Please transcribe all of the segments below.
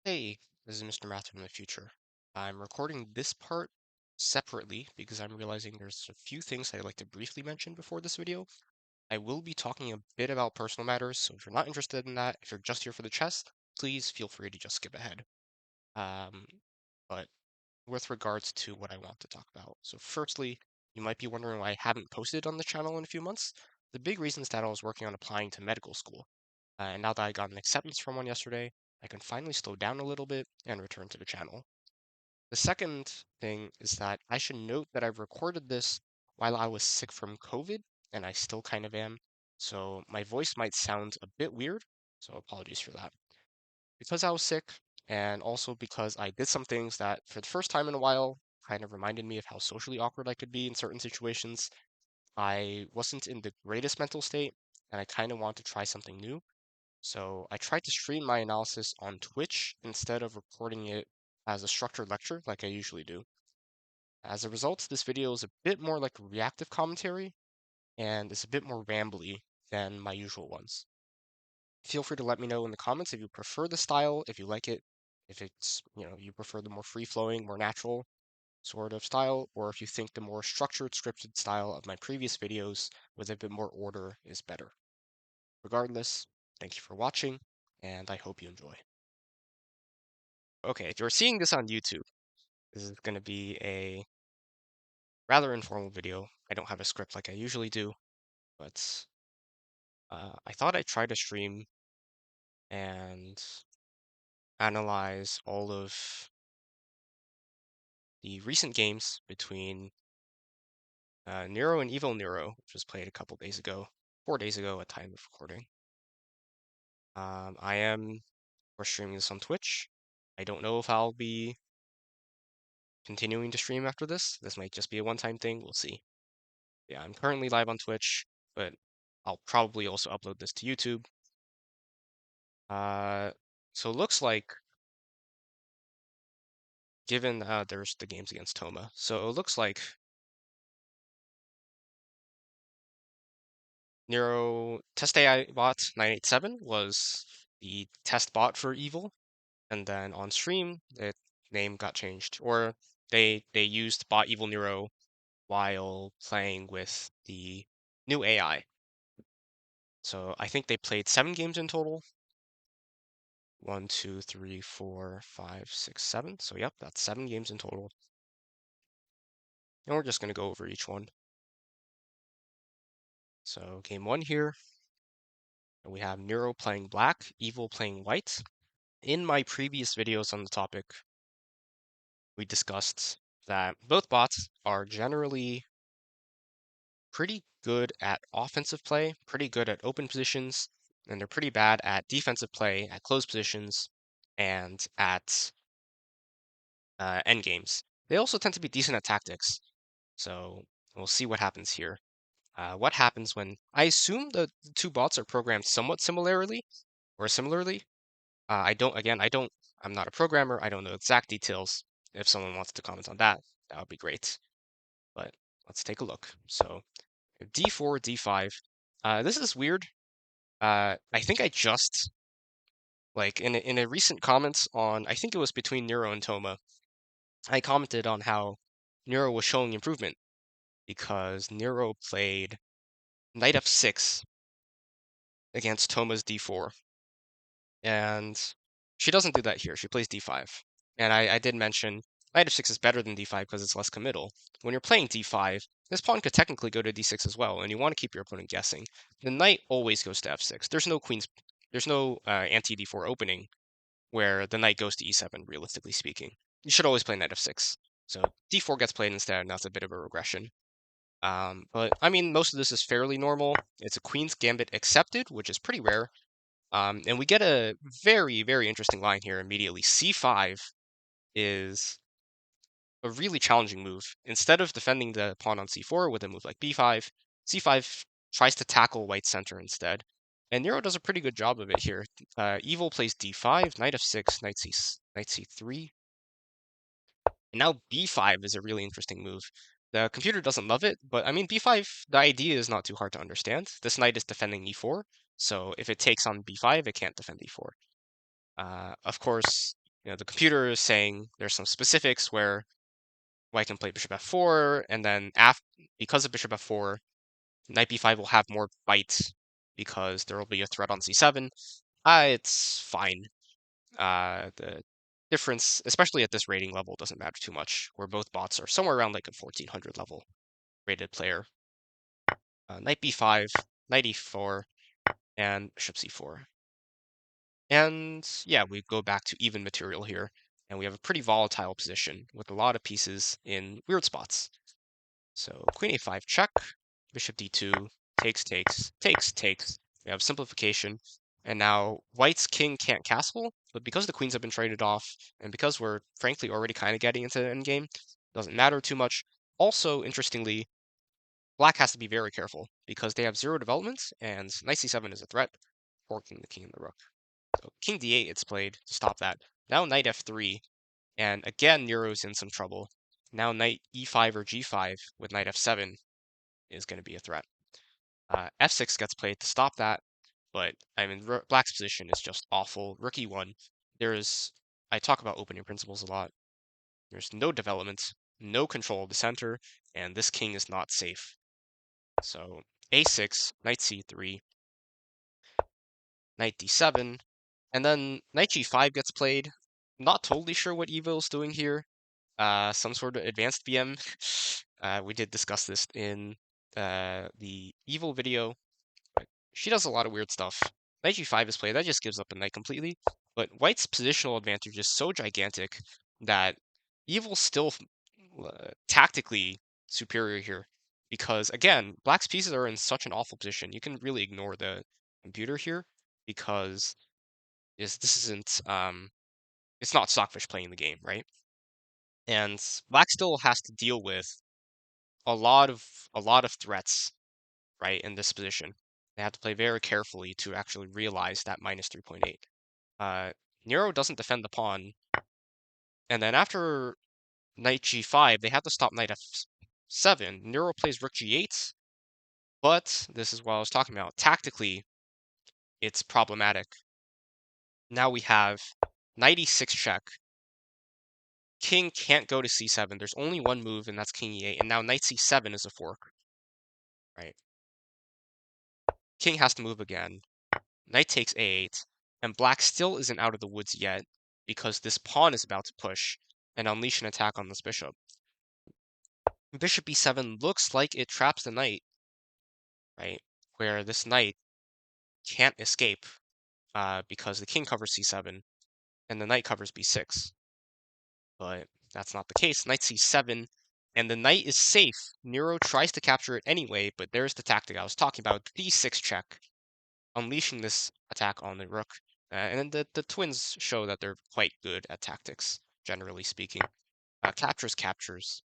Hey, this is Mistermath from the future. I'm recording this part separately because I'm realizing there's a few things I'd like to briefly mention before this video. I will be talking a bit about personal matters, so if you're not interested in that, if you're just here for the chest, please feel free to just skip ahead. Um, but with regards to what I want to talk about. So firstly, you might be wondering why I haven't posted on the channel in a few months. The big reason is that I was working on applying to medical school. And now that I got an acceptance from one yesterday, I can finally slow down a little bit and return to the channel. The second thing is that I should note that I've recorded this while I was sick from COVID, and I still kind of am. So my voice might sound a bit weird, so apologies for that. Because I was sick, and also because I did some things that, for the first time in a while, kind of reminded me of how socially awkward I could be in certain situations, I wasn't in the greatest mental state, and I kind of want to try something new. So I tried to stream my analysis on Twitch instead of recording it as a structured lecture like I usually do. As a result, this video is a bit more like reactive commentary and is a bit more rambly than my usual ones. Feel free to let me know in the comments if you prefer the style, if you like it, if it's, you prefer the more free-flowing, more natural sort of style, or if you think the more structured, scripted style of my previous videos with a bit more order is better. Regardless, thank you for watching, and I hope you enjoy. Okay, if you're seeing this on YouTube, this is going to be a rather informal video. I don't have a script like I usually do, but I thought I'd try to stream and analyze all of the recent games between Neuro and Evil Neuro, which was played a couple days ago, 4 days ago at time of recording. I am streaming this on Twitch. I don't know if I'll be continuing to stream after this. This might just be a one-time thing. We'll see. Yeah, I'm currently live on Twitch, but I'll probably also upload this to YouTube. So it looks like, given there's the games against Toma, so it looks like Nero Test AI Bot 987 was the test bot for Evil, and then on stream, the name got changed, or they used bot Evil Nero while playing with the new AI. So I think they played 7 games in total. 1, 2, 3, 4, 5, 6, 7. So yep, that's 7 games in total. And we're just going to go over each one. So game 1 here, and we have Neuro playing black, Evil playing white. In my previous videos on the topic, we discussed that both bots are generally pretty good at offensive play, pretty good at open positions, and they're pretty bad at defensive play, at closed positions, and at end games. They also tend to be decent at tactics, so we'll see what happens here. What happens when I assume the two bots are programmed somewhat similarly. I'm not a programmer. I don't know exact details. If someone wants to comment on that, that would be great. But let's take a look. So d4, d5. This is weird. I think I just like in a recent comments on, I think it was between Neuro and Toma, I commented on how Neuro was showing improvement because Neuro played knight f6 against Toma's d4. And she doesn't do that here. She plays d5. And I did mention knight f6 is better than d5 because it's less committal. When you're playing d5, this pawn could technically go to d6 as well, and you want to keep your opponent guessing. The knight always goes to f6. There's no anti-d4 opening where the knight goes to e7, realistically speaking. You should always play knight f6. So d4 gets played instead, and that's a bit of a regression. But I mean, most of this is fairly normal. It's a queen's gambit accepted, which is pretty rare. And we get a very, very interesting line here immediately. c5 is a really challenging move. Instead of defending the pawn on c4 with a move like b5, c5 tries to tackle white center instead. And Nero does a pretty good job of it here. Evil plays d5, knight f6, knight c3. And now b5 is a really interesting move. The computer doesn't love it, but I mean, b5, the idea is not too hard to understand. This knight is defending e4, so if it takes on b5, it can't defend e4. Of course, the computer is saying there's some specifics where white can play bishop f4, and then because of bishop f4, knight b5 will have more bites because there will be a threat on c7. It's fine. The difference, especially at this rating level, doesn't matter too much, where both bots are somewhere around like a 1400 level rated player. Knight b5, knight e4, and bishop c4. And yeah, we go back to even material here, and we have a pretty volatile position with a lot of pieces in weird spots. So queen a5 check, bishop d2, takes, takes, takes, takes. We have simplification, and now white's king can't castle, but because the queens have been traded off, and because we're frankly already kind of getting into the endgame, doesn't matter too much. Also, interestingly, black has to be very careful because they have 0 development, and knight c7 is a threat, forking the king and the rook. So king d8 it's played to stop that. Now knight f3, and again Nero's in some trouble. Now knight e5 or g5 with knight f7 is going to be a threat. F6 gets played to stop that, but I mean black's position is just awful. Rook e1. I talk about opening principles a lot. There's no development, no control of the center, and this king is not safe. So a6, knight c3, knight d7, and then knight g5 gets played. Not totally sure what Evil's doing here. Some sort of advanced BM. We did discuss this in the Evil video, but she does a lot of weird stuff. Knight g5 is played, that just gives up a knight completely. But White's positional advantage is so gigantic that Evil's still tactically superior here. Because again, Black's pieces are in such an awful position. You can really ignore the computer here because this isn't it's not Stockfish playing the game, right? And Black still has to deal with a lot of threats, right, in this position. They have to play very carefully to actually realize that minus 3.8. Nero doesn't defend the pawn, and then after knight g5, they have to stop knight f7. Nero plays rook g8, but this is what I was talking about. Tactically, it's problematic. Now we have knight e6 check. King can't go to c7. There's only one move, and that's king e8. And now knight c7 is a fork, right? King has to move again. Knight takes a8, and black still isn't out of the woods yet because this pawn is about to push and unleash an attack on this bishop. Bishop b7 looks like it traps the knight, right? Where this knight can't escape because the king covers c7 and the knight covers b6. But that's not the case. Knight c7, and the knight is safe. Nero tries to capture it anyway, but there's the tactic I was talking about, d6 check, unleashing this attack on the rook. And the twins show that they're quite good at tactics, generally speaking. Captures.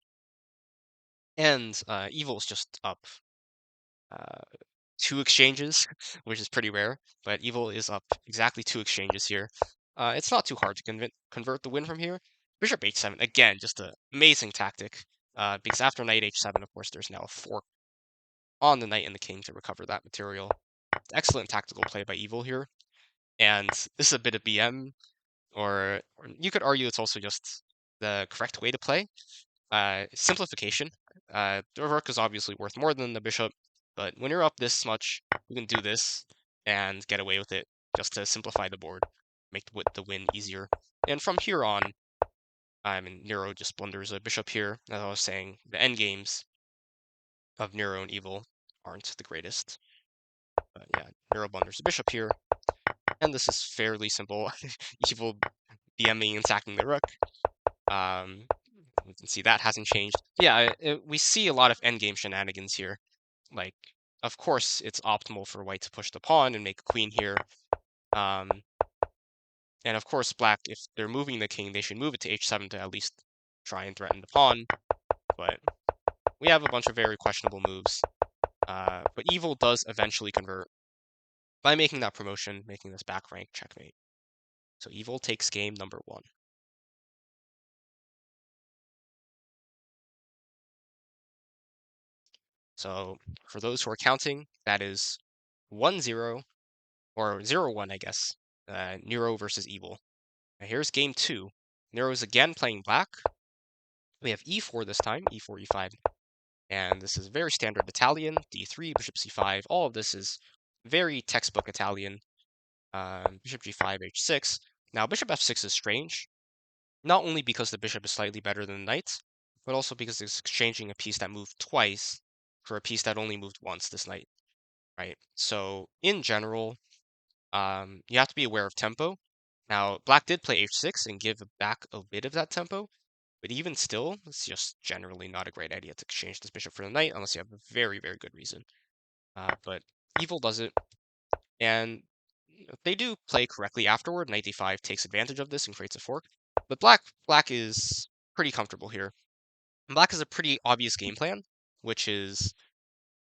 And Evil's just up 2 exchanges, which is pretty rare, but Evil is up exactly 2 exchanges here. It's not too hard to convert the win from here. Bishop h7, again, just an amazing tactic, because after knight h7, of course, there's now a fork on the knight and the king to recover that material. Excellent tactical play by Evil here, and this is a bit of BM, or you could argue it's also just the correct way to play. Simplification. The rook is obviously worth more than the bishop, but when you're up this much, you can do this and get away with it just to simplify the board, make the win easier. And from here on, I mean, Nero just blunders a bishop here. As I was saying, the endgames of Nero and Evil aren't the greatest. But yeah, Nero blunders a bishop here, and this is fairly simple. Evil BMing and sacking the rook. We can see that hasn't changed. Yeah, we see a lot of endgame shenanigans here. Like, of course, it's optimal for white to push the pawn and make a queen here. And of course, black, if they're moving the king, they should move it to h7 to at least try and threaten the pawn. But we have a bunch of very questionable moves. But Evil does eventually convert by making that promotion, making this back rank checkmate. So Evil takes game number 1. So for those who are counting, that is 1-0, or 0-1, I guess. Nero versus Evil. Now here's game 2. Nero is again playing black. We have e4 this time, e4, e5. And this is very standard Italian, d3, bishop c5. All of this is very textbook Italian. Bishop g5, h6. Now, bishop f6 is strange, not only because the bishop is slightly better than the knight, but also because it's exchanging a piece that moved twice for a piece that only moved once, this knight, right? So, in general, you have to be aware of tempo. Now, black did play h6 and give back a bit of that tempo, but even still, it's just generally not a great idea to exchange this bishop for the knight unless you have a very, very good reason. But Evil does it, and they do play correctly afterward. Knight d5 takes advantage of this and creates a fork. But black is pretty comfortable here. And black has a pretty obvious game plan, which is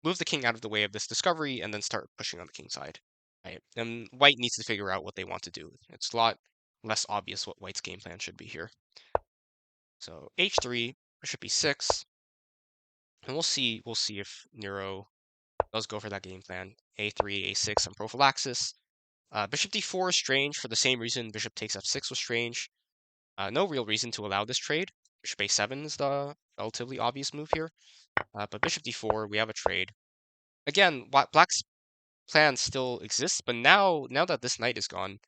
move the king out of the way of this discovery and then start pushing on the king side. Right? And white needs to figure out what they want to do. It's a lot less obvious what white's game plan should be here. So h3, bishop e6, and we'll see if Nero does go for that game plan. a3, a6 on prophylaxis. Bishop d4 is strange for the same reason bishop takes f6 was strange. No real reason to allow this trade. Bishop a7 is the relatively obvious move here. But bishop d4, we have a trade. Again, black's plan still exists, but now that this knight is gone,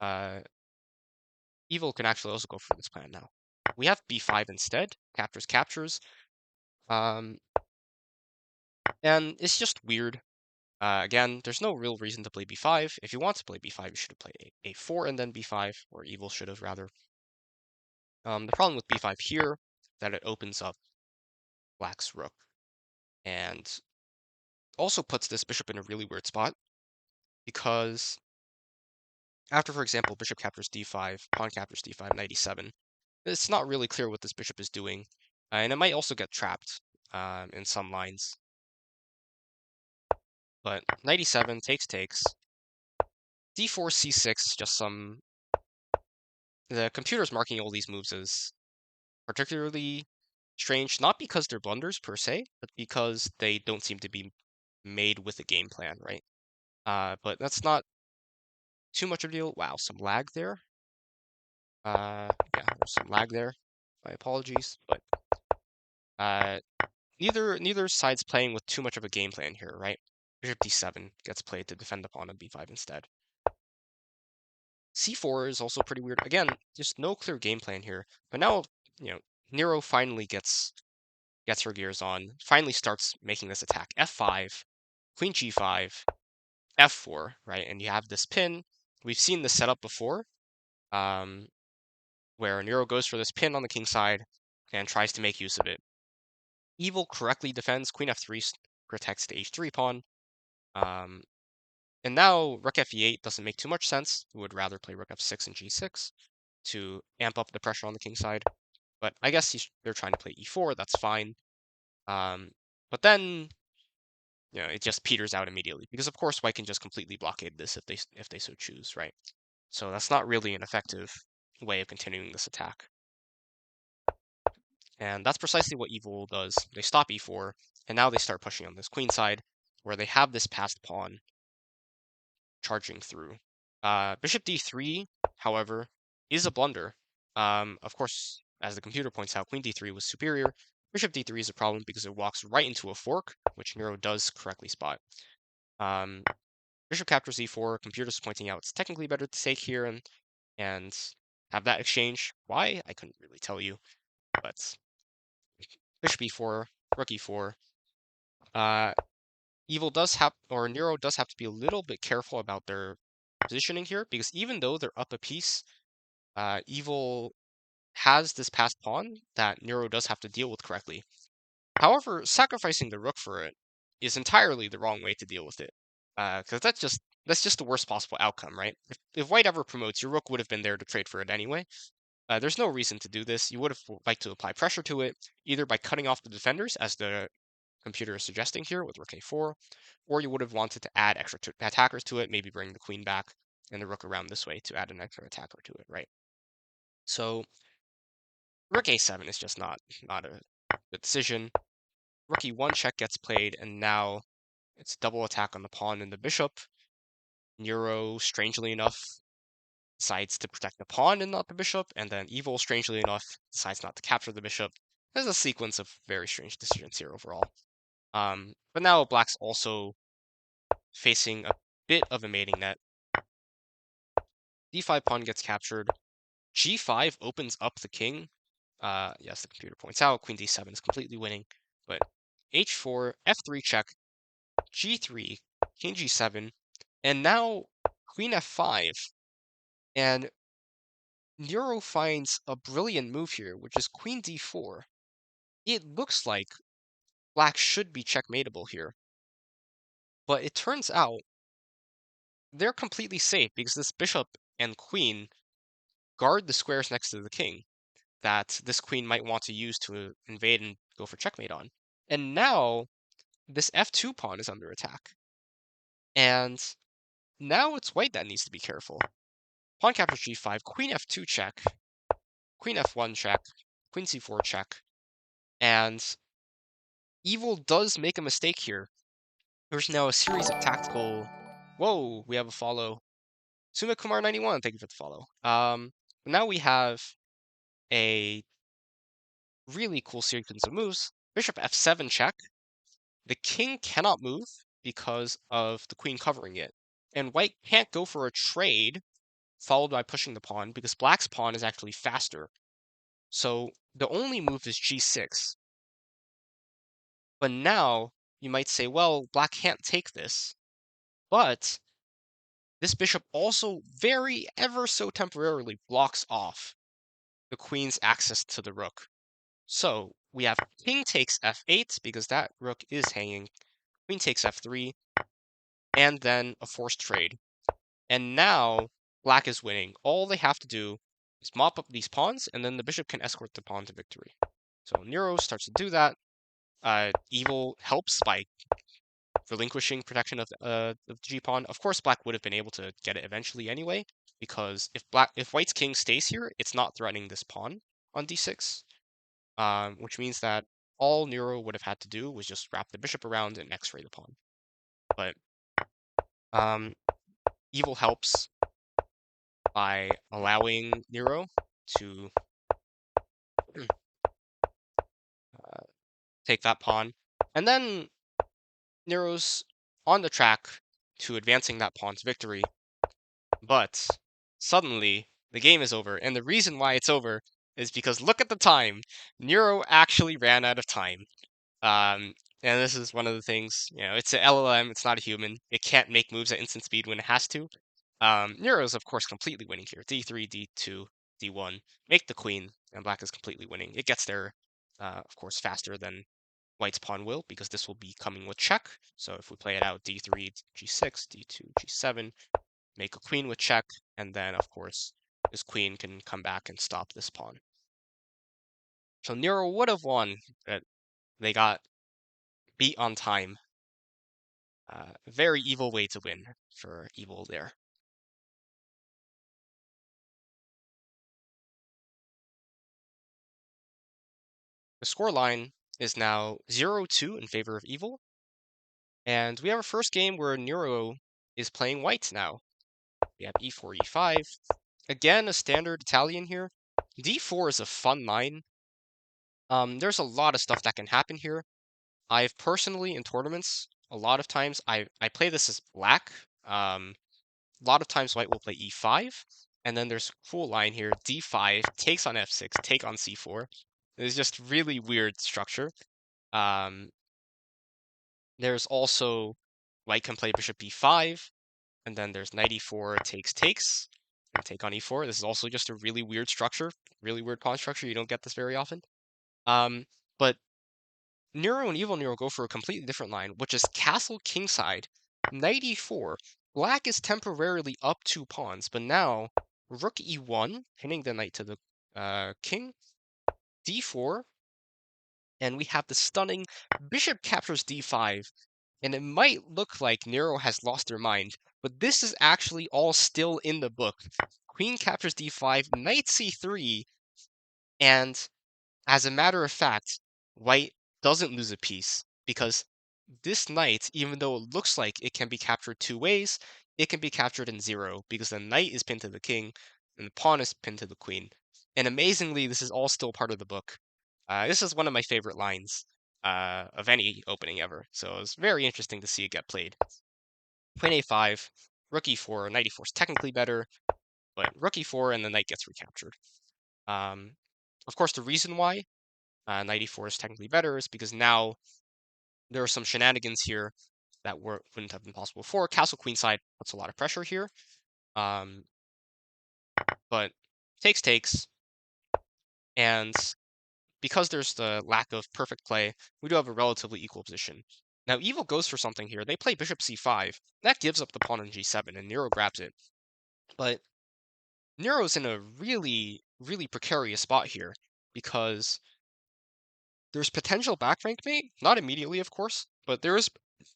uh, Evil can actually also go for this plan now. We have b5 instead. Captures. Um, and it's just weird. Again, there's no real reason to play b5. If you want to play b5, you should have played a4 and then b5, or Evil should have rather. The problem with b5 here, that it opens up black's rook, and also puts this bishop in a really weird spot, because after, for example, bishop captures d5, pawn captures d5, knight e7, it's not really clear what this bishop is doing, and it might also get trapped in some lines. But knight e7, takes, d4, c6, just some... The computer's marking all these moves as particularly strange, not because they're blunders per se, but because they don't seem to be made with a game plan, right? But that's not too much of a deal. Wow, some lag there. Yeah, there's some lag there. My apologies, but uh, neither side's playing with too much of a game plan here, right? Bishop d7 gets played to defend the pawn on b5 instead. c4 is also pretty weird. Again, just no clear game plan here. But now, Nero finally gets her gears on. Finally starts making this attack. f5, queen g5, f4, right? And you have this pin. We've seen this setup before. Where Nero goes for this pin on the king side and tries to make use of it. Evil correctly defends. Queen f3 protects the h3 pawn. And now rook f e8 doesn't make too much sense. We would rather play rook f6 and g6 to amp up the pressure on the king side. But I guess they're trying to play e4. That's fine. But then, it just peters out immediately because of course white can just completely blockade this if they so choose, right? So that's not really an effective way of continuing this attack. And that's precisely what Evil does. They stop e4, and now they start pushing on this queen side, where they have this passed pawn charging through. Bishop d3, however, is a blunder. Of course, as the computer points out, queen d3 was superior. Bishop d3 is a problem because it walks right into a fork, which Nero does correctly spot. Bishop captures e4, computer's pointing out it's technically better to take here and have that exchange. Why? I couldn't really tell you, but bishop e4, rook e4. Evil does have, or Nero does have to be a little bit careful about their positioning here, because even though they're up a piece, Evil has this passed pawn that Nero does have to deal with correctly. However, sacrificing the rook for it is entirely the wrong way to deal with it, because that's just the worst possible outcome, right? If white ever promotes, your rook would have been there to trade for it anyway. There's no reason to do this. You would have liked to apply pressure to it, either by cutting off the defenders, as the computer is suggesting here with rook a4, or you would have wanted to add extra attackers to it, maybe bring the queen back and the rook around this way to add an extra attacker to it, right? So rook a7 is just not a good decision. Rook e1 check gets played, and now it's double attack on the pawn and the bishop. Nero, strangely enough, decides to protect the pawn and not the bishop, and then Evil, strangely enough, decides not to capture the bishop. There's a sequence of very strange decisions here overall. But now Black's also facing a bit of a mating net. D5 pawn gets captured. G5 opens up the king. Yes, the computer points out Queen D7 is completely winning. But H4, F3 check, G3, King G7, and now Queen F5. And Neuro finds a brilliant move here, which is Queen D4. It looks like Black should be checkmateable here. But it turns out they're completely safe because this bishop and queen guard the squares next to the king that this queen might want to use to invade and go for checkmate on. And now this f2 pawn is under attack. And now it's white that needs to be careful. Pawn captures g5, queen f2 check, queen f1 check, queen c4 check. And Evil does make a mistake here. There's now a series of tactical... Whoa, we have a follow. Sumit Kumar 91, thank you for the follow. Now we have a really cool sequence of moves. Bishop f7 check. The king cannot move because of the queen covering it. And white can't go for a trade followed by pushing the pawn because black's pawn is actually faster. So the only move is g6. But now you might say, well, black can't take this. But this bishop also very ever so temporarily blocks off the queen's access to the rook. So we have king takes f8 because that rook is hanging. Queen takes f3, and then a forced trade. And now black is winning. All they have to do is mop up these pawns, and then the bishop can escort the pawn to victory. So Nero starts to do that. Evil helps by relinquishing protection of the g-pawn. Of course, black would have been able to get it eventually anyway, because if white's king stays here, it's not threatening this pawn on d6, which means that all Nero would have had to do was just wrap the bishop around and x-ray the pawn. But Evil helps by allowing Nero to take that pawn, and then Nero's on the track to advancing that pawn's victory. But suddenly the game is over, and the reason why it's over is because look at the time. Nero actually ran out of time. And this is one of the things, it's an LLM, it's not a human. It can't make moves at instant speed when it has to. Nero is, of course, completely winning here. D3, D2, D1. Make the queen, and black is completely winning. It gets there, of course, faster than white's pawn will, because this will be coming with check. So if we play it out, D3, G6, D2, G7, make a queen with check, and then, of course, this queen can come back and stop this pawn. So Nero would have won, but they got beat on time. Very evil way to win for Evil there. The scoreline is now 0-2 in favor of Evil. And we have our first game where Nero is playing white now. We have e4, e5. Again, a standard Italian here. d4 is a fun line. There's a lot of stuff that can happen here. I've personally, in tournaments, a lot of times, I play this as black. A lot of times white will play e5. And then there's a cool line here, d5, takes on f6, take on c4. It's just really weird structure. There's also white can play bishop b5, and then there's knight e4 takes, and take on e4. This is also just a really weird structure, really weird pawn structure. You don't get this very often. But Neuro and Evil Nero go for a completely different line, which is castle kingside, knight e4. Black is temporarily up 2 pawns, but now rook e1, pinning the knight to the king, d4, and we have the stunning bishop captures d5, and it might look like Nero has lost their mind, but this is actually all still in the book. Queen captures d5, knight c3, and as a matter of fact, white doesn't lose a piece, because this knight, even though it looks like it can be captured 2 ways, it can be captured in 0 because the knight is pinned to the king and the pawn is pinned to the queen. And amazingly, this is all still part of the book. This is one of my favorite lines of any opening ever, so it's very interesting to see it get played. Queen a5, rook e4, knight e4 is technically better, but rook e4 and the knight gets recaptured. Of course, the reason why knight e4 is technically better is because now there are some shenanigans here that wouldn't have been possible before. Castle queenside puts a lot of pressure here, um, but takes, and because there's the lack of perfect play, we do have a relatively equal position. Now, Evil goes for something here. They play bishop c5. That gives up the pawn on g7, and Nero grabs it. But Nero's in a really, really precarious spot here because there's potential back rank mate, not immediately, of course, but there is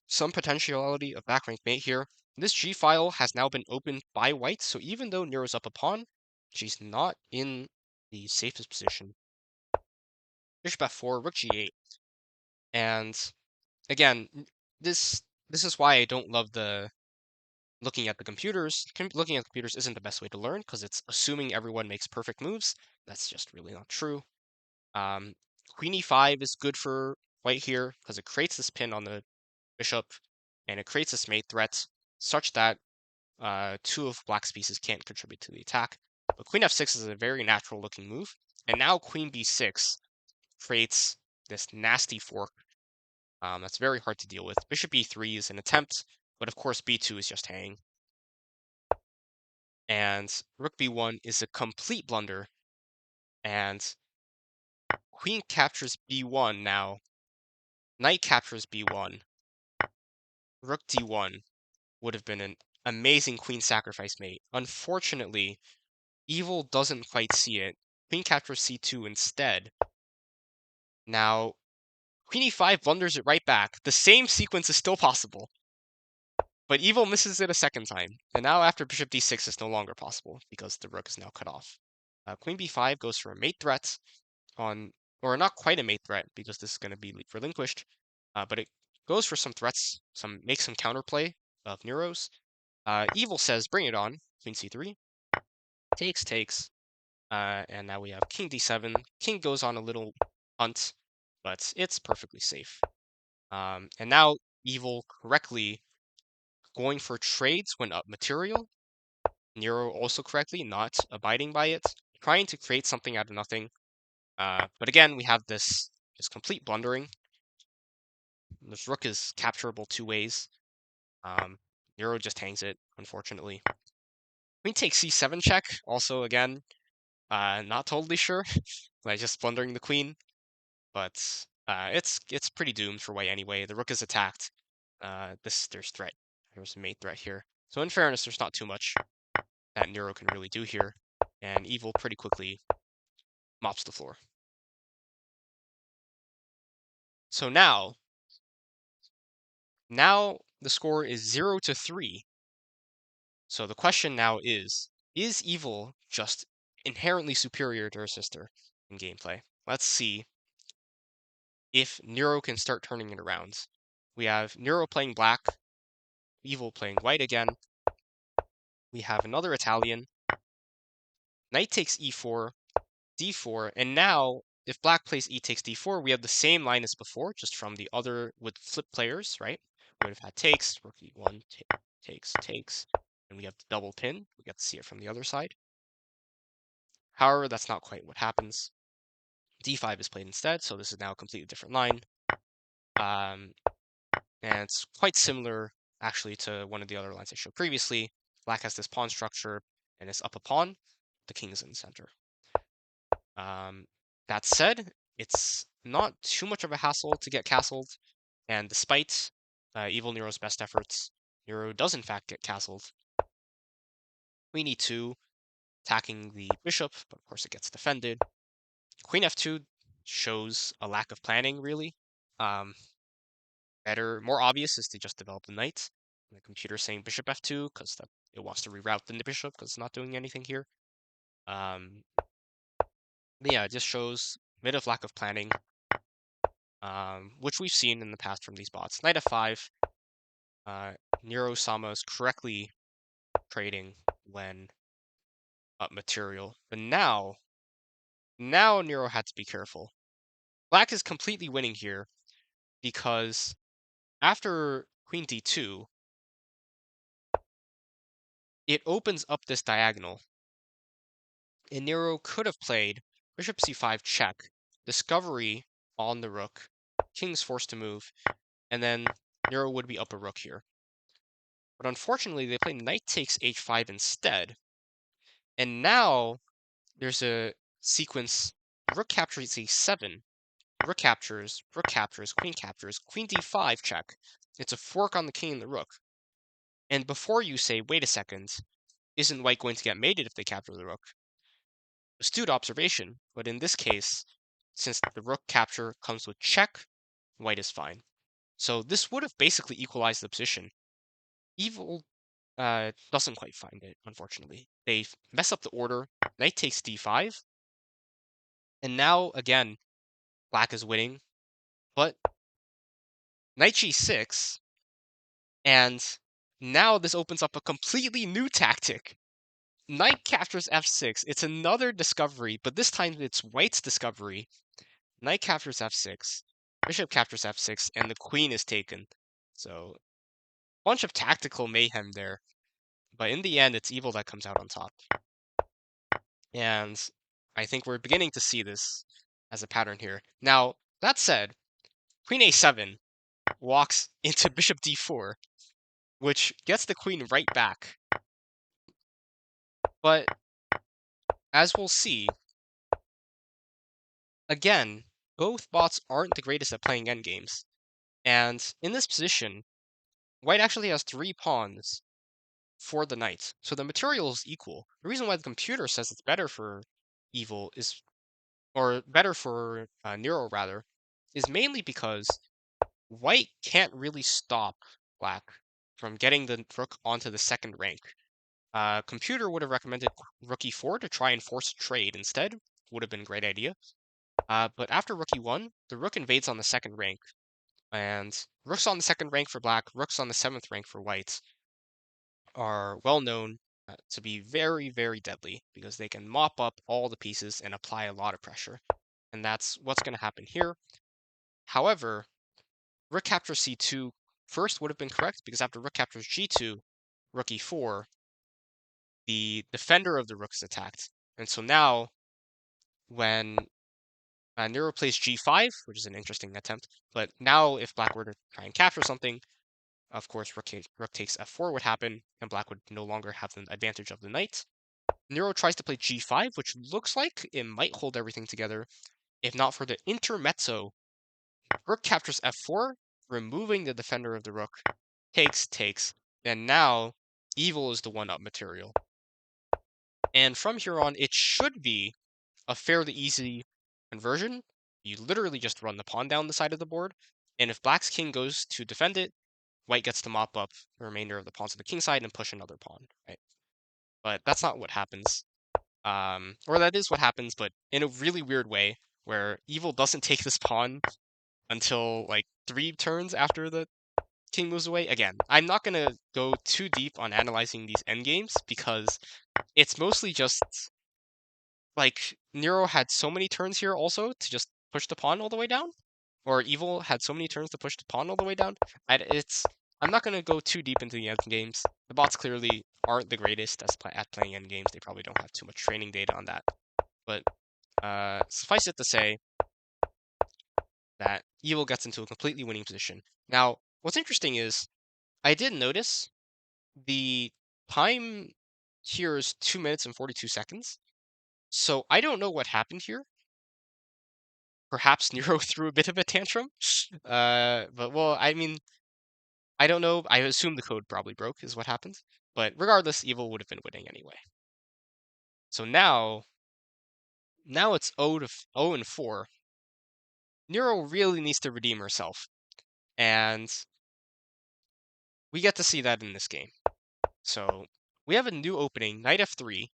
some potentiality of back rank mate here. This G file has now been opened by white, so even though Nero's up a pawn, she's not in the safest position. Bishop f4, rook g8, and again, this is why I don't love the looking at the computers. Looking at the computers isn't the best way to learn because it's assuming everyone makes perfect moves. That's just really not true. Queen e5 is good for white here because it creates this pin on the bishop, and it creates this mate threat such that two of black's pieces can't contribute to the attack. But queen f6 is a very natural looking move, and now queen b6 creates this nasty fork that's very hard to deal with. Bishop e3 is an attempt, but of course b2 is just hanging. And rook b1 is a complete blunder, and queen captures b1 now. Knight captures b1. Rook d1 would have been an amazing queen sacrifice mate. Unfortunately, Evil doesn't quite see it. Queen captures c2 instead. Now, queen e5 blunders it right back. The same sequence is still possible, but Evil misses it a second time. And now after bishop d6 it's no longer possible because the rook is now cut off. Queen b5 goes for a mate threat on, or not quite a mate threat because this is going to be relinquished, but it goes for some threats, makes some counterplay of Nero's. Evil says, bring it on, queen c3, takes, and now we have king d7. King goes on a little hunt, but it's perfectly safe. And now Evil correctly going for trades when up material. Nero also correctly not abiding by it, trying to create something out of nothing. But again, we have this complete blundering. This rook is capturable two ways. Nero just hangs it, unfortunately. Queen takes c7 check, also again, not totally sure. Like just blundering the queen, but it's pretty doomed for white anyway. The rook is attacked. There's threat. There's a mate threat here. So in fairness, there's not too much that Nero can really do here, and Evil pretty quickly mops the floor. So now the score is 0-3. So the question now is Evil just inherently superior to her sister in gameplay? Let's see if Nero can start turning it around. We have Nero playing black, Evil playing white again. We have another Italian. Knight takes e4, d4, and now if black plays e takes d4, we have the same line as before, just from the other with flip players, right? We would have had takes, rook e1, takes, and we have the double pin. We get to see it from the other side. However, that's not quite what happens. d5 is played instead, so this is now a completely different line. And it's quite similar, actually, to one of the other lines I showed previously. Black has this pawn structure, and it's up a pawn. The king is in the center. That said, it's not too much of a hassle to get castled, and despite Evil Nero's best efforts, Nero does in fact get castled. Queen e2, attacking the bishop, but of course it gets defended. Queen f2 shows a lack of planning, really. More obvious is to just develop the knight. The computer saying bishop f2 because it wants to reroute the bishop because it's not doing anything here. But yeah, it just shows a bit of lack of planning, which we've seen in the past from these bots. Knight f5. Nero Sama is correctly trading when up material. But now Nero had to be careful. Black is completely winning here because after queen d2, it opens up this diagonal. And Nero could have played bishop c5 check, discovery on the rook, king's forced to move, and then Nero would be up a rook here. But unfortunately, they played knight takes h5 instead. And now there's a sequence rook captures e7, rook captures, queen d5 check. It's a fork on the king and the rook. And before you say, wait a second, isn't white going to get mated if they capture the rook? Astute observation, but in this case, since the rook capture comes with check, white is fine. So this would have basically equalized the position. Evil doesn't quite find it, unfortunately. They mess up the order, knight takes d5, and now, again, black is winning, but knight g6, and now this opens up a completely new tactic. Knight captures f6. It's another discovery, but this time it's white's discovery. Knight captures f6, bishop captures f6, and the queen is taken. So, bunch of tactical mayhem there. But in the end, it's evil that comes out on top. And I think we're beginning to see this as a pattern here. Now, that said, queen a7 walks into bishop d4, which gets the queen right back. But as we'll see, again, both bots aren't the greatest at playing endgames. And in this position, white actually has 3 pawns for the knight. So the material is equal. The reason why the computer says it's better for evil is, or better for Nero rather, is mainly because white can't really stop black from getting the rook onto the second rank. Computer would have recommended rook e4 to try and force a trade instead. Would have been a great idea. But after rook e1, the rook invades on the second rank. And rooks on the second rank for black, rooks on the 7th rank for white are well known to be very, very deadly because they can mop up all the pieces and apply a lot of pressure. And that's what's going to happen here. However, rook captures c2 first would have been correct because after rook captures g2, rook e4, the defender of the rook is attacked. And so now, when Nero plays g5, which is an interesting attempt, but now if black were to try and capture something, of course, rook takes f4 would happen, and black would no longer have the advantage of the knight. Nero tries to play g5, which looks like it might hold everything together, if not for the intermezzo. Rook captures f4, removing the defender of the rook. Takes, and now evil is the one-up material. And from here on, it should be a fairly easy conversion. You literally just run the pawn down the side of the board, and if black's king goes to defend it, white gets to mop up the remainder of the pawns on the king side and push another pawn, right? But that's not what happens. Or that is what happens, but in a really weird way, where evil doesn't take this pawn until like 3 turns after the king moves away. Again, I'm not gonna go too deep on analyzing these endgames because it's mostly just like Nero had so many turns here also to just push the pawn all the way down, or evil had so many turns to push the pawn all the way down. I'm not gonna go too deep into the endgames. The bots clearly aren't the greatest at playing endgames. They probably don't have too much training data on that. But suffice it to say that evil gets into a completely winning position. Now, what's interesting is I did notice the time here is 2 minutes and 42 seconds. So I don't know what happened here. Perhaps Nero threw a bit of a tantrum. But well, I mean, I don't know. I assume the code probably broke is what happened. But regardless, evil would have been winning anyway. So now it's 0 and 4. Nero really needs to redeem herself. And we get to see that in this game. So we have a new opening, knight f3,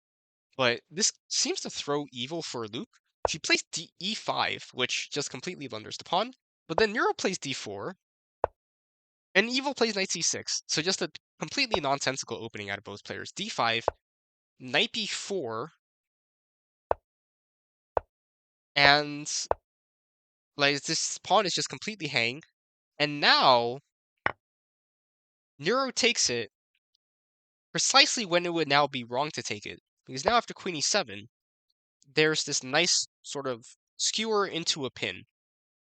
but this seems to throw evil for a loop. She plays e5, which just completely blunders the pawn, but then Nero plays d4, And Evil plays knight c6, so just a completely nonsensical opening out of both players. d5, knight b4, and like this pawn is just completely hanging. And now Neuro takes it precisely when it would now be wrong to take it. Because now after queen e7, there's this nice sort of skewer into a pin,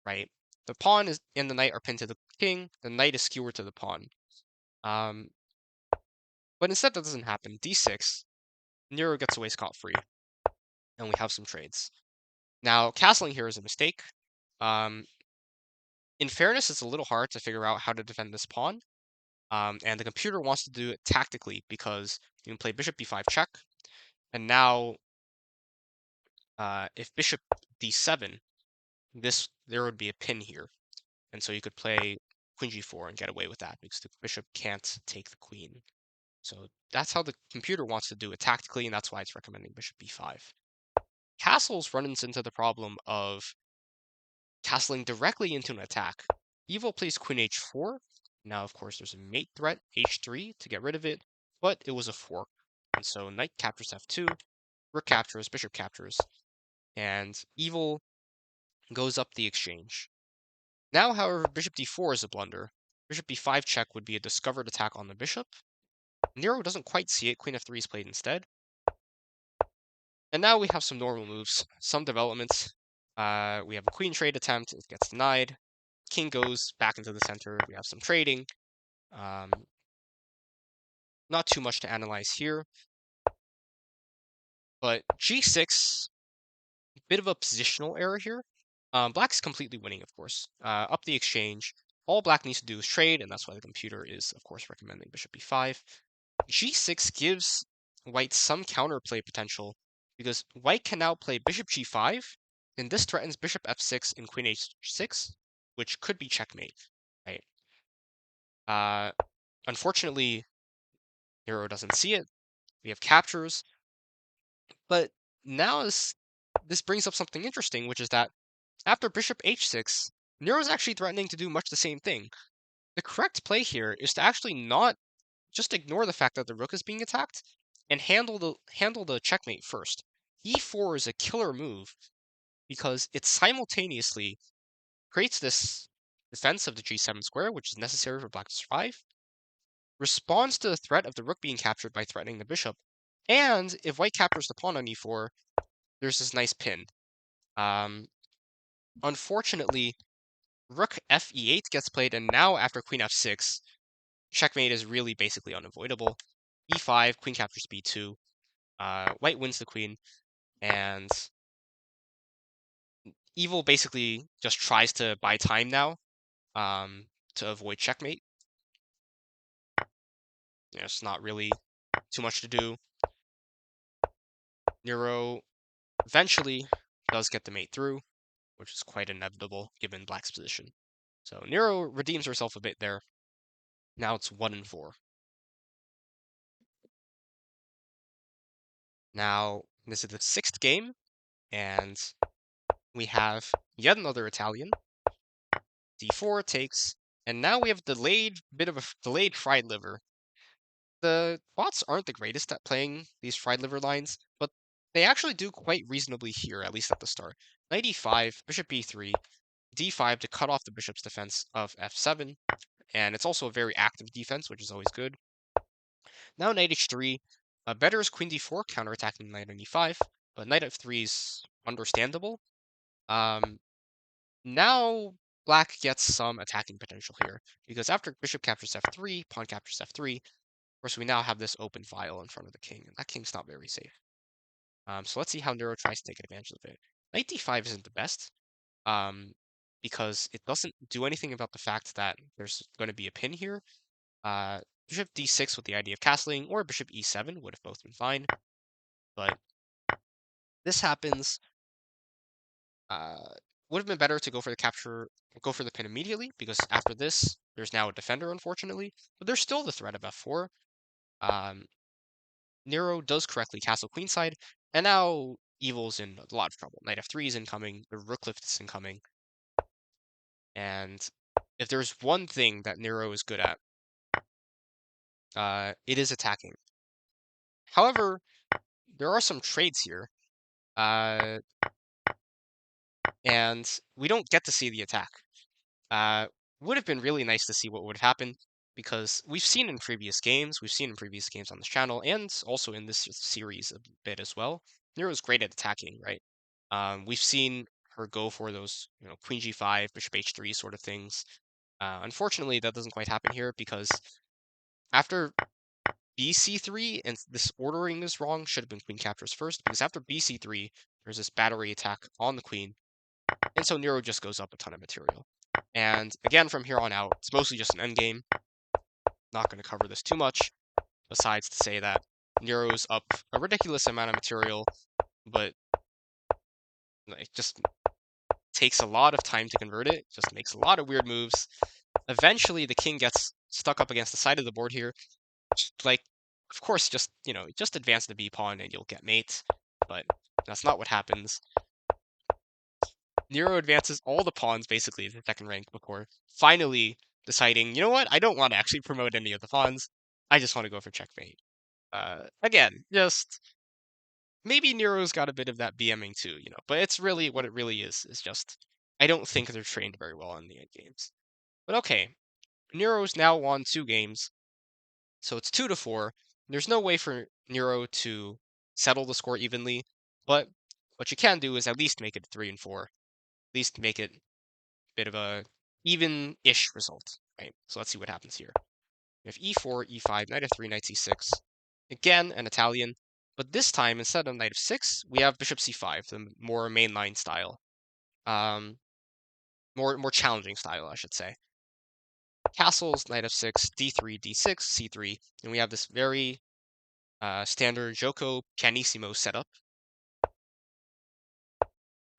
right? The pawn is and the knight are pinned to the king, the knight is skewered to the pawn. Um, but instead that doesn't happen. d6, Nero gets away scot-free, and we have some trades. Now, castling here is a mistake. Um, in fairness, it's a little hard to figure out how to defend this pawn, and the computer wants to do it tactically because you can play bishop b5 check, and now if bishop d7, there would be a pin here, and so you could play queen g4 and get away with that because the bishop can't take the queen. So that's how the computer wants to do it tactically, and that's why it's recommending bishop b5. Castles runs into the problem of castling directly into an attack. Evil plays queen h4. Now, of course, there's a mate threat, h3, to get rid of it, but it was a fork. And so knight captures f2, rook captures, bishop captures, and Evil goes up the exchange. Now, however, bishop d4 is a blunder. Bishop b5 check would be a discovered attack on the bishop. Nero doesn't quite see it, queen f3 is played instead. And now we have some normal moves, some developments. We have a queen trade attempt, it gets denied. King goes back into the center, we have some trading. Not too much to analyze here. But g6, bit of a positional error here. Black is completely winning, of course. Up the exchange, all black needs to do is trade, and that's why the computer is, of course, recommending bishop b5. g6 gives white some counterplay potential, because white can now play bishop g5, and this threatens bishop f6 and queen h6, which could be checkmate, right? Unfortunately, Nero doesn't see it. We have captures, but now this brings up something interesting, which is that after bishop h6, Nero's actually threatening to do much the same thing. The correct play here is to actually not just ignore the fact that the rook is being attacked and handle the checkmate first. e4 is a killer move because it simultaneously creates this defense of the g7 square, which is necessary for black to survive, responds to the threat of the rook being captured by threatening the bishop, and if white captures the pawn on e4, there's this nice pin. Unfortunately, rook fe8 gets played, and now after queen f6, checkmate is really basically unavoidable. e5, queen captures b2, white wins the queen, and Evil basically just tries to buy time now to avoid checkmate. It's not really too much to do. Nero eventually does get the mate through, which is quite inevitable given black's position. So Nero redeems herself a bit there. Now it's 1-4. Now, this is the 6th game, and we have yet another Italian. d4 takes, and now we have bit of a delayed fried liver. The bots aren't the greatest at playing these fried liver lines, but they actually do quite reasonably here, at least at the start. Knight e5, bishop b3, d5 to cut off the bishop's defense of f7, and it's also a very active defense, which is always good. Now knight h3, better is queen d4, counterattacking knight on e5, but knight f3 is understandable. Now black gets some attacking potential here, because after bishop captures f3, pawn captures f3, of course we now have this open file in front of the king, and that king's not very safe. So let's see how Nero tries to take advantage of it. Knight d5 isn't the best, because it doesn't do anything about the fact that there's going to be a pin here. Bishop d6 with the idea of castling, or bishop e7 would have both been fine. But this happens. Would have been better to go for the pin immediately, because after this, there's now a defender, unfortunately. But there's still the threat of f4. Nero does correctly castle queenside, and now Evil's in a lot of trouble. Knight f3 is incoming, the rook lift is incoming, and if there's one thing that Neuro is good at, it is attacking. However, there are some trades here, uh, and we don't get to see the attack. Uh, would have been really nice to see what would happen because we've seen in previous games on this channel, and also in this series a bit as well. Nero's great at attacking, right? We've seen her go for those, Queen G5, Bishop H3 sort of things. Unfortunately, that doesn't quite happen here because after BC3, and this ordering is wrong, should have been Queen captures first, because after BC3, there's this battery attack on the Queen, and so Nero just goes up a ton of material. And again, from here on out, it's mostly just an endgame. Not going to cover this too much, besides to say that Nero's up a ridiculous amount of material, but it just takes a lot of time to convert it, just makes a lot of weird moves. Eventually, the king gets stuck up against the side of the board here. Like, of course, just advance the b pawn and you'll get mate, but that's not what happens. Nero advances all the pawns basically to the second rank before finally deciding, you know what, I don't want to actually promote any of the pawns. I just want to go for checkmate. Again, just maybe Nero's got a bit of that BMing too, but it's really what it really is just I don't think they're trained very well in the end games. But okay, Nero's now won 2 games, so it's 2-4. There's no way for Nero to settle the score evenly, but what you can do is at least make it 3-4. At least make it a bit of a even-ish result, right? So let's see what happens here. We have e4, e5, knight f3, knight c6. Again, an Italian, but this time instead of knight f6, we have bishop c5, the more mainline style, more challenging style, I should say. Castles, knight f6, d3, d6, c3, and we have this very standard Joko pianissimo setup.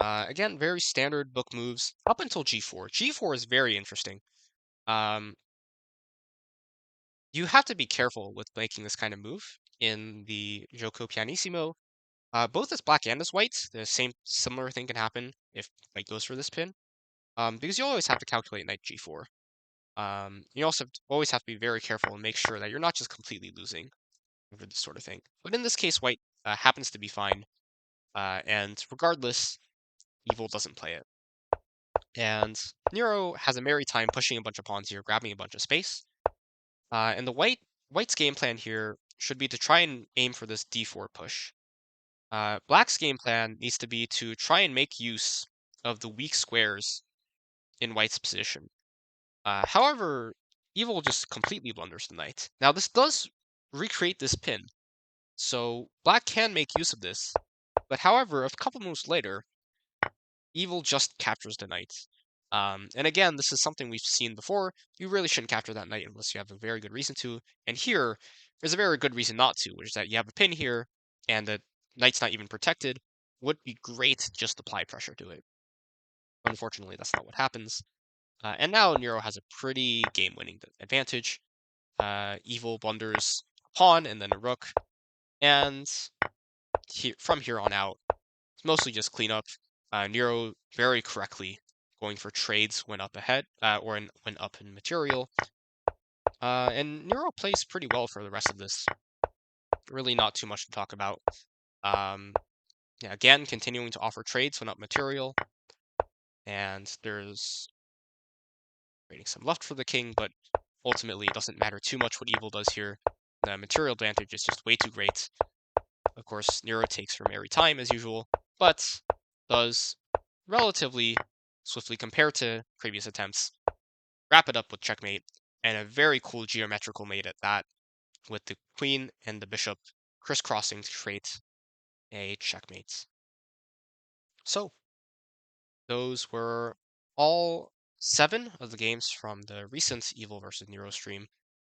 Again, very standard book moves up until g4. G4 is very interesting. You have to be careful with making this kind of move in the Joko pianissimo. Both as black and as white, the similar thing can happen if white goes for this pin. Because you always have to calculate knight g4. You also always have to be very careful and make sure that you're not just completely losing over this sort of thing. But in this case, white happens to be fine, and regardless, Evil doesn't play it. And Nero has a merry time pushing a bunch of pawns here, grabbing a bunch of space. And the white's game plan here should be to try and aim for this d4 push. Black's game plan needs to be to try and make use of the weak squares in white's position. However, Evil just completely blunders the knight. Now, this does recreate this pin, so black can make use of this. But however, a couple moves later, Evil just captures the knight. And again, this is something we've seen before. You really shouldn't capture that knight unless you have a very good reason to. And here, there's a very good reason not to, which is that you have a pin here, and the knight's not even protected. Would be great to just apply pressure to it. Unfortunately, that's not what happens. And now Nero has a pretty game-winning advantage. Evil blunders a pawn and then a rook. And from here on out, it's mostly just cleanup. Nero very correctly going for trades when up ahead, when up in material. And Nero plays pretty well for the rest of this. Really not too much to talk about. Yeah, again, continuing to offer trades when up material. And there's creating some left for the king, but ultimately it doesn't matter too much what Evil does here. The material advantage is just way too great. Of course, Nero takes her merry time as usual, but does relatively swiftly compared to previous attempts wrap it up with checkmate, and a very cool geometrical mate at that, with the queen and the bishop crisscrossing to create a checkmate. So, those were all 7 of the games from the recent Evil versus Nero stream.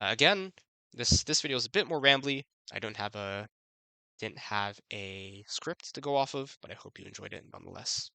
Again, this video is a bit more rambly. I didn't have a script to go off of, but I hope you enjoyed it nonetheless.